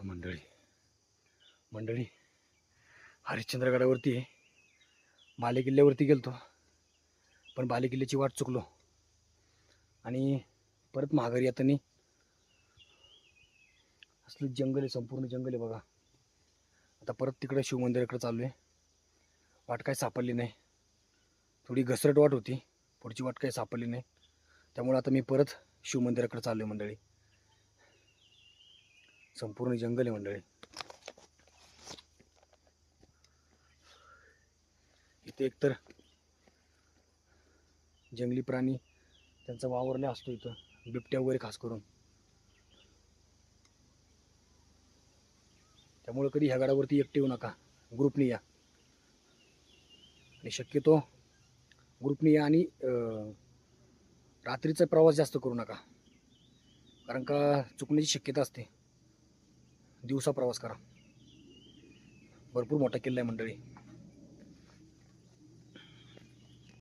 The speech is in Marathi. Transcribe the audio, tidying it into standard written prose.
मंडळी मंडळी हरिश्चंद्रगडावरती आहे. बालेकिल्ल्यावरती गेलतो, पण बालेकिल्ल्याची वाट चुकलो आणि परत माघारी येताना असलं जंगल आहे, संपूर्ण जंगल आहे बघा. आता परत तिकडे शिवमंदिराकडे चालू आहे. वाट काय सापडली नाही, थोडी घसरट वाट होती, पुढची वाट काही सापडली नाही. त्यामुळे आता मी परत शिवमंदिराकडे चालू आहे मंडळी. संपूर्ण जंगल आहे मंडळी. इथे एकतर जंगली प्राणी त्यांचा वावरला असतो, इथं बिबट्या वगैरे खास करून. त्यामुळे कधी ह्या गडावरती एकटे येऊ नका, ग्रुपने या. आणि शक्यतो ग्रुपने या आणि रात्रीचा प्रवास जास्त करू नका, कारण का चुकण्याची शक्यता असते. दिवसा प्रवास करा. भरपूर मोठा किल्ला आहे मंडळी.